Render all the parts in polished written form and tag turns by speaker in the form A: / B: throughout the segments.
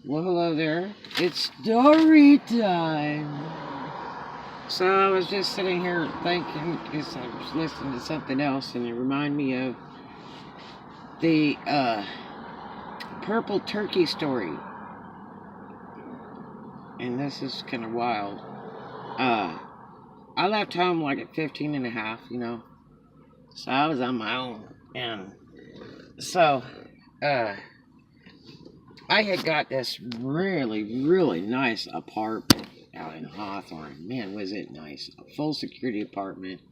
A: Well, hello there. It's story time. So I was just sitting here thinking, because I was listening to something else, and it reminded me of the purple turkey story. And this is kind of wild. I left home like at 15 and a half, So I was on my own. And so, I had got this really, really nice apartment out in Hawthorne. Man, was it nice. A full security apartment.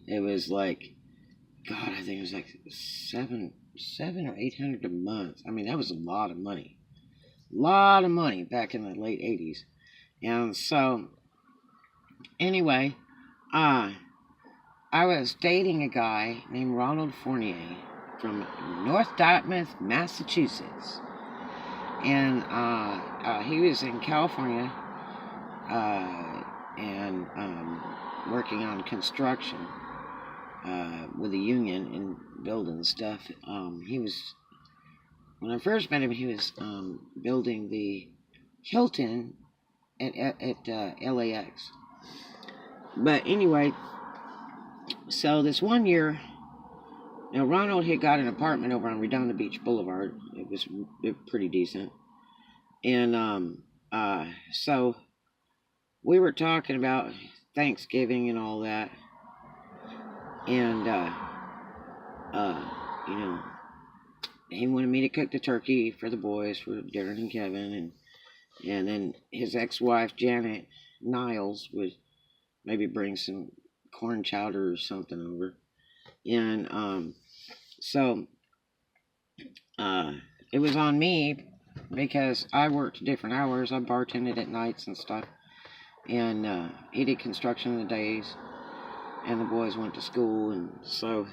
A: It was like, God, I think it was like seven or 800 a month. I mean, that was a lot of money. A lot of money back in the late 80s. And so, anyway, I was dating a guy named Ronald Fournier from North Dartmouth, Massachusetts. And he was in California and working on construction with a union and building stuff. When I first met him, he was building the Hilton at LAX. But anyway, so this one year, now Ronald had got an apartment over on Redondo Beach Boulevard. It was pretty decent. And so we were talking about Thanksgiving and all that. And he wanted me to cook the turkey for the boys, for Darren and Kevin, and then his ex-wife Janet Niles would maybe bring some corn chowder or something over. And so it was on me because I worked different hours. I bartended at nights and stuff, and he did construction in the days, and the boys went to school, and so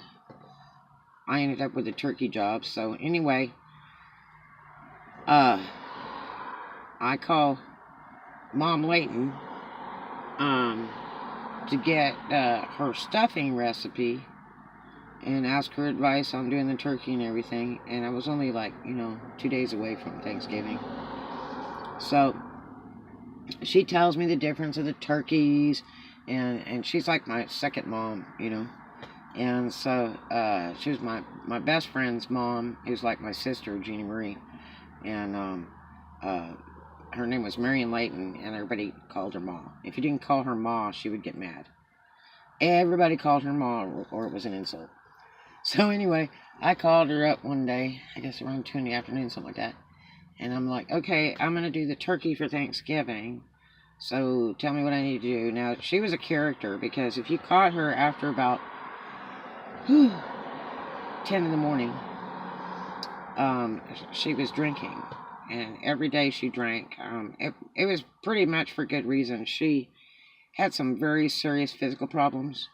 A: I ended up with a turkey job. So anyway, I call Ma Leighton to get her stuffing recipe and ask her advice on doing the turkey and everything. And I was only 2 days away from Thanksgiving. So she tells me the difference of the turkeys, and she's like my second mom, And so she was my best friend's mom, who's like my sister, Jeannie Marie. And her name was Marion Leighton, and everybody called her Ma. If you didn't call her Ma, she would get mad. Everybody called her Ma, or it was an insult. So anyway, I called her up one day, I guess around 2 in the afternoon, something like that. And I'm like, okay, I'm going to do the turkey for Thanksgiving. So tell me what I need to do. Now, she was a character, because if you caught her after about 10 in the morning, she was drinking. And every day she drank. It was pretty much for good reason. She had some very serious physical problems.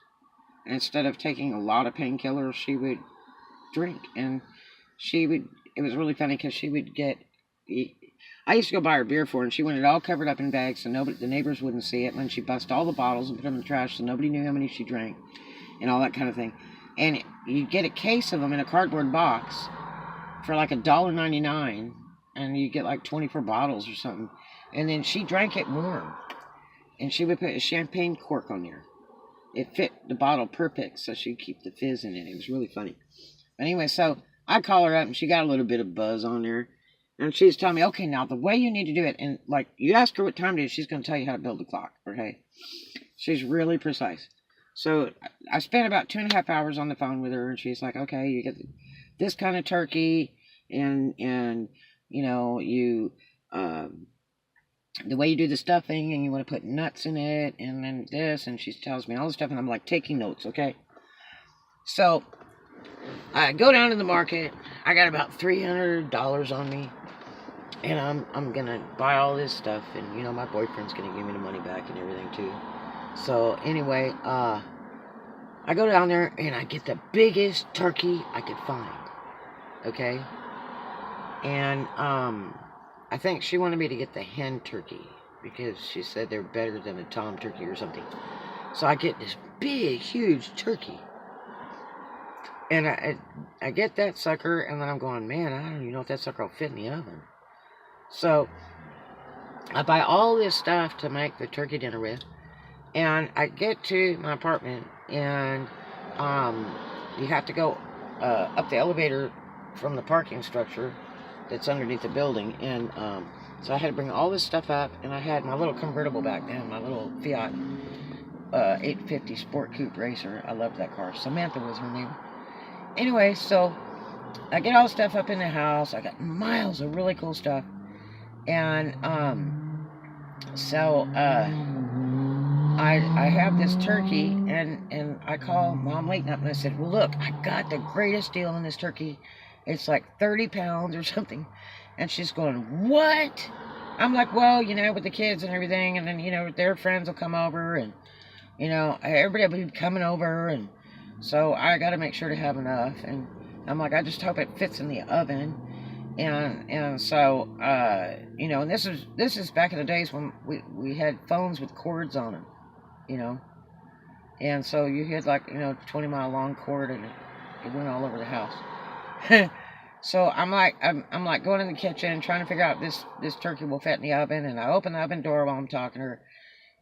A: And instead of taking a lot of painkillers, she would drink. And it was really funny because she would I used to go buy her beer for her, and she wanted it all covered up in bags so the neighbors wouldn't see it. And then she'd bust all the bottles and put them in the trash so nobody knew how many she drank and all that kind of thing. And you'd get a case of them in a cardboard box for like $1.99, and you get like 24 bottles or something. And then she drank it warm, and she would put a champagne cork on there. It fit the bottle perfect, so she'd keep the fizz in it. It was really funny. But anyway, so I call her up, and she got a little bit of buzz on there. And she's telling me, okay, now the way you need to do it, and like you ask her what time it is, she's going to tell you how to build the clock, okay? She's really precise. So I spent about 2.5 hours on the phone with her, and she's like, okay, you get this kind of turkey, and the way you do the stuffing, and you want to put nuts in it, and then this, and she tells me all this stuff, and I'm like taking notes, okay? So I go down to the market. I got about $300 on me, and I'm gonna buy all this stuff, and my boyfriend's gonna give me the money back and everything too. So anyway, I go down there and I get the biggest turkey I could find, okay? And I think she wanted me to get the hen turkey because she said they're better than a tom turkey or something. So I get this big, huge turkey. And I get that sucker, and then I'm going, man, I don't even know if that sucker will fit in the oven. So I buy all this stuff to make the turkey dinner with, and I get to my apartment, and you have to go up the elevator from the parking structure that's underneath the building, and so I had to bring all this stuff up, and I had my little convertible back then, my little Fiat 850 Sport Coupe Racer. I loved that car. Samantha was her name. Anyway, so I get all the stuff up in the house. I got miles of really cool stuff, and so I have this turkey, and I call Mom Leighton up, and I said, well, look, I got the greatest deal on this turkey. It's like 30 pounds or something. And she's going, what? I'm like, well, with the kids and everything, and then, their friends will come over, and, everybody will be coming over, and so I got to make sure to have enough. And I'm like, I just hope it fits in the oven. And so, and this is back in the days when we had phones with cords on them, and so you had 20-mile long cord, and it went all over the house. So I'm like going in the kitchen and trying to figure out this turkey will fit in the oven, and I open the oven door while I'm talking to her,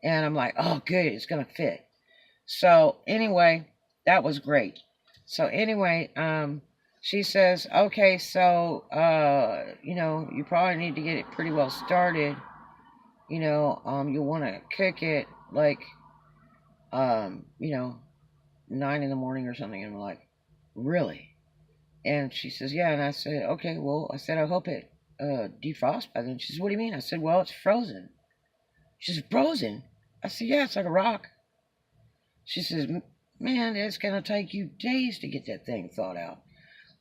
A: and I'm like, oh good, it's gonna fit. So anyway, that was great. So anyway, she says, okay, so you probably need to get it pretty well started. You'll want to cook it 9 in the morning or something. And I'm like, really? And she says, yeah. And I said, okay, well, I hope it defrosts by then. She says, what do you mean? I said, well, it's frozen. She says, frozen? I said, yeah, it's like a rock. She says, man, it's going to take you days to get that thing thawed out.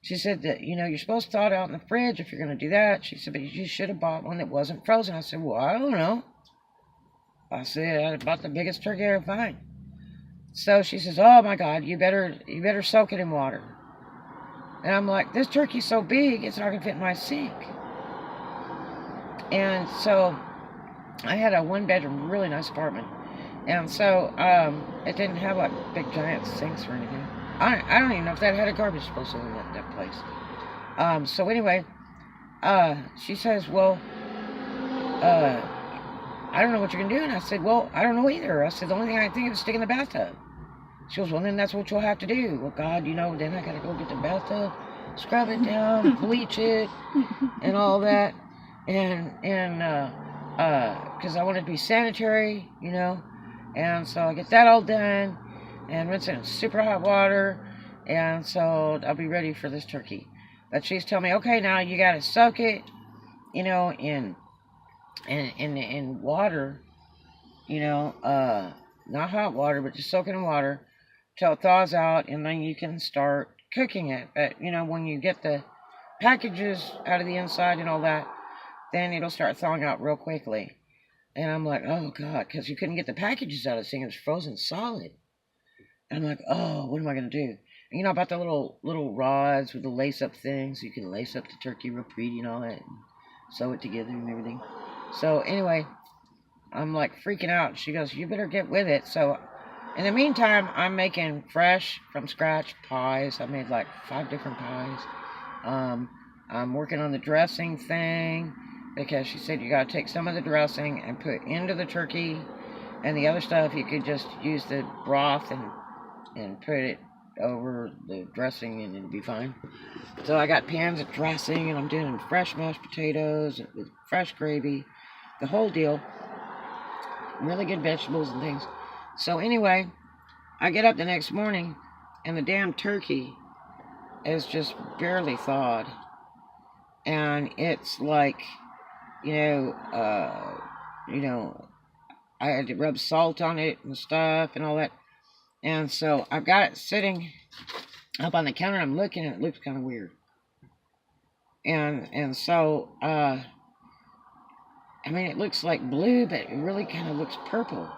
A: She said that, you're supposed to thaw it out in the fridge if you're going to do that. She said, but you should have bought one that wasn't frozen. I said, well, I don't know. I said, I bought the biggest turkey I could find. So she says, oh my God, you better soak it in water. And I'm like, this turkey's so big, it's not going to fit in my sink. And so I had a 1-bedroom, really nice apartment. And so it didn't have big giant sinks or anything. I don't even know if that had a garbage disposal in that place. So anyway, she says, well, I don't know what you're going to do. And I said, well, I don't know either. I said, the only thing I can think of is stick in the bathtub. She goes, well, then that's what you'll have to do. Well, God, then I got to go get the bathtub, scrub it down, bleach it, and all that. And because I want it to be sanitary, And so I get that all done and rinse it in super hot water. And so I'll be ready for this turkey. But she's telling me, okay, now you got to soak it, in water, not hot water, but just soak it in water till it thaws out, and then you can start cooking it. But, when you get the packages out of the inside and all that, then it'll start thawing out real quickly. And I'm like, oh, God, because you couldn't get the packages out of this thing. It was frozen solid. And I'm like, oh, what am I going to do? And about the little rods with the lace-up things. You can lace up the turkey real pretty and all that, and sew it together and everything. So anyway, I'm freaking out. She goes, you better get with it. So in the meantime, I'm making fresh, from scratch pies. I made 5 different pies. I'm working on the dressing thing, because she said you got to take some of the dressing and put into the turkey, and the other stuff you could just use the broth and put it over the dressing and it'll be fine. So I got pans of dressing, and I'm doing fresh mashed potatoes with fresh gravy, the whole deal. Really good vegetables and things. So anyway, I get up the next morning, and the damn turkey is just barely thawed. And it's I had to rub salt on it and stuff and all that. And so I've got it sitting up on the counter. I'm looking, and it looks kind of weird. And so, it looks like blue, but it really kind of looks purple.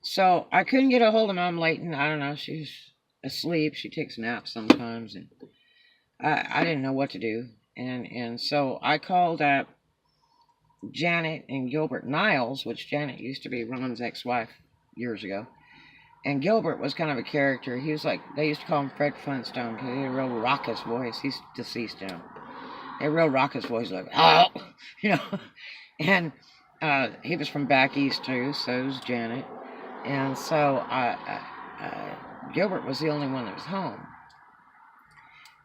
A: So I couldn't get a hold of Mom Leighton. I don't know. She's asleep. She takes naps sometimes, and I didn't know what to do. And so I called up Janet and Gilbert Niles, which Janet used to be Ron's ex-wife years ago. And Gilbert was kind of a character. He was they used to call him Fred Flintstone, because he had a real raucous voice. He's deceased now. a real raucous voice, like, oh, you know. And he was from back east too, so was Janet. And so Gilbert was the only one that was home.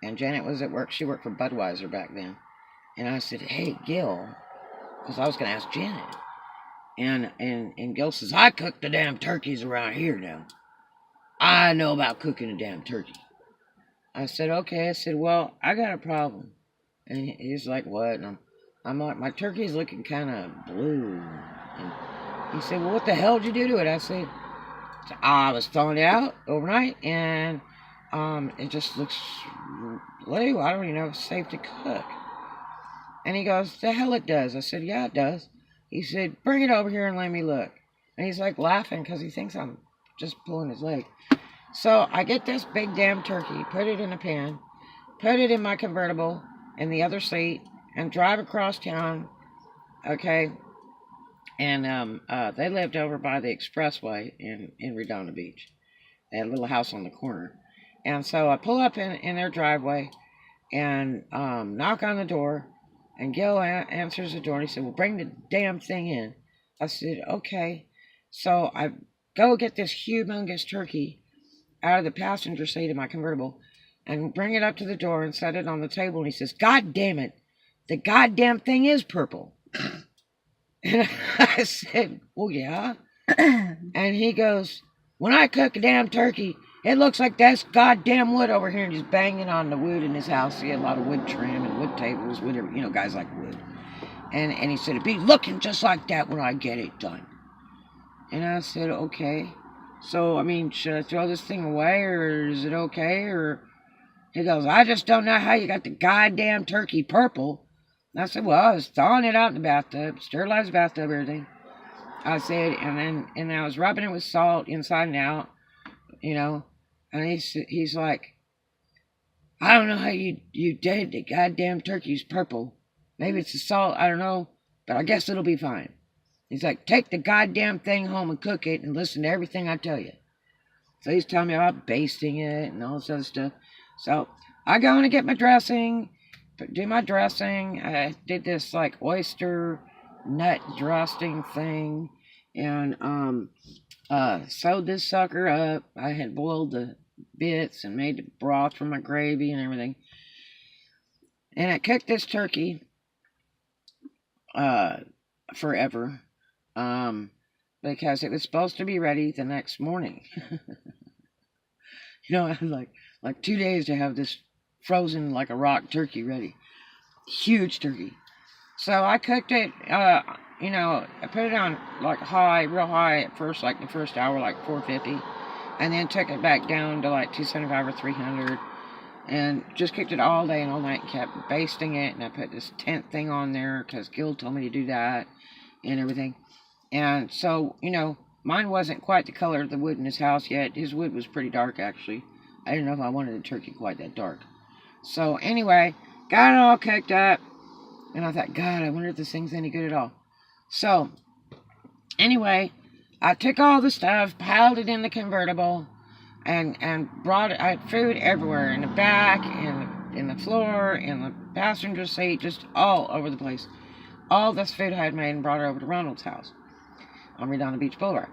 A: And Janet was at work. She worked for Budweiser back then. And I said, hey, Gil, because I was going to ask Janet. And Gil says, I cook the damn turkeys around here now. I know about cooking a damn turkey. I said, okay. I said, well, I got a problem. And he's like, what? And I'm like, my turkey's looking kind of blue. And he said, well, what the hell did you do to it? I said, I was thawing it out overnight, and it just looks blue. I don't even know if it's safe to cook. And he goes, the hell it does. I said, yeah, it does. He said, bring it over here and let me look. And he's like laughing because he thinks I'm just pulling his leg. So I get this big damn turkey, put it in a pan, put it in my convertible in the other seat, and drive across town, okay? And they lived over by the expressway in Redondo Beach. They had a little house on the corner. And so I pull up in their driveway and knock on the door. And Gil answers the door, and he said, well, bring the damn thing in. I said, okay. So I go get this humongous turkey out of the passenger seat of my convertible and bring it up to the door and set it on the table. And he says, God damn it, the goddamn thing is purple. And I said, well, yeah. And he goes, when I cook a damn turkey, it looks like that's goddamn wood over here. And he's banging on the wood in his house. He had a lot of wood trim and wood tables, whatever, you know, guys like wood. And he said, it'd be looking just like that when I get it done. And I said, okay. So, I mean, should I throw this thing away, or is it okay? Or he goes, I just don't know how you got the goddamn turkey purple. And I said, well, I was thawing it out in the bathtub, sterilized the bathtub, everything. I said, and I was rubbing it with salt inside and out, you know. And he's like, I don't know how you did the goddamn turkey's purple. Maybe it's the salt, I don't know, but I guess it'll be fine. He's like, take the goddamn thing home and cook it and listen to everything I tell you. So he's telling me about basting it and all this other stuff. So I go in and get my dressing, do my dressing. I did this like oyster nut dressing thing, and sewed this sucker up. I had boiled the bits and made the broth for my gravy and everything. And I cooked this turkey forever, because it was supposed to be ready the next morning. You know, I had like 2 days to have this frozen like a rock turkey ready. Huge turkey. So I cooked it, you know, I put it on like high, real high at first, like the first hour, like 450. And then took it back down to like 275 or 300. And just cooked it all day and all night and kept basting it. And I put this tent thing on there because Gil told me to do that and everything. And so, you know, mine wasn't quite the color of the wood in his house yet. His wood was pretty dark, actually. I didn't know if I wanted the turkey quite that dark. So anyway, got it all cooked up. And I thought, God, I wonder if this thing's any good at all. So anyway, I took all the stuff, piled it in the convertible, and brought it. I had food everywhere, in the back, in the floor, in the passenger seat, just all over the place. All this food I had made and brought it over to Ronald's house on Redondo Beach Boulevard.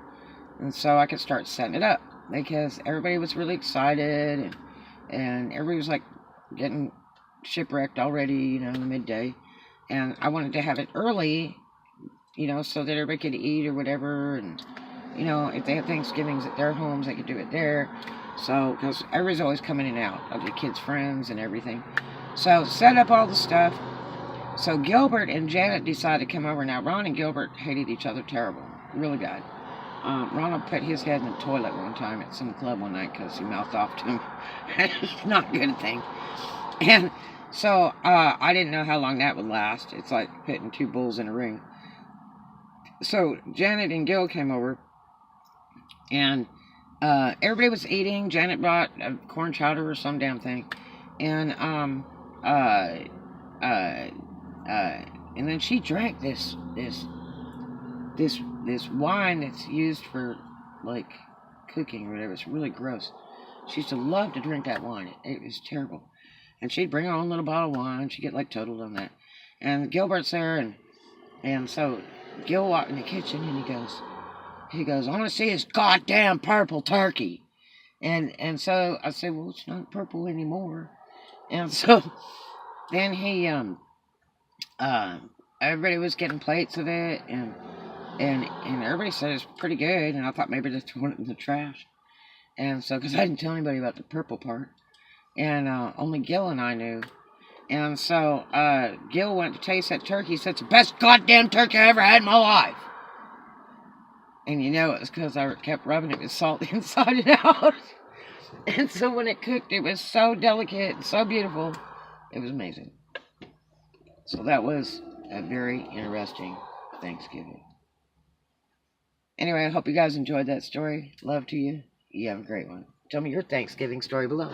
A: And so I could start setting it up, because everybody was really excited, and everybody was like getting shipwrecked already, you know, in the midday. And I wanted to have it early, you know, so that everybody could eat or whatever. And, you know, if they had Thanksgivings at their homes, they could do it there. So, because everybody's always coming in and out of the kids' friends and everything. So, set up all the stuff. So, Gilbert and Janet decided to come over. Now, Ron and Gilbert hated each other terrible. Really bad. Ronald put his head in the toilet one time at some club one night because he mouthed off to him. It's not a good thing. And so, I didn't know how long that would last. It's like putting two bulls in a ring. So, Janet and Gil came over, and everybody was eating. Janet brought a corn chowder or some damn thing. And, and then she drank this wine that's used for, like, cooking or whatever. It's really gross. She used to love to drink that wine. It was terrible. And she'd bring her own little bottle of wine. She'd get like totaled on that. And Gilbert's there, and so Gil walked in the kitchen, and he goes, I want to see his goddamn purple turkey. And so I said, well, it's not purple anymore. And so then everybody was getting plates of it, and everybody said it's pretty good, and I thought maybe they're throwing it in the trash. And so, because I didn't tell anybody about the purple part, and only Gil and I knew. And so Gil went to taste that turkey. He said, it's the best goddamn turkey I ever had in my life. And you know it was because I kept rubbing it with salt inside and out. And so when it cooked, it was so delicate and so beautiful. It was amazing. So that was a very interesting Thanksgiving. Anyway, I hope you guys enjoyed that story. Love to you. You have a great one. Tell me your Thanksgiving story below.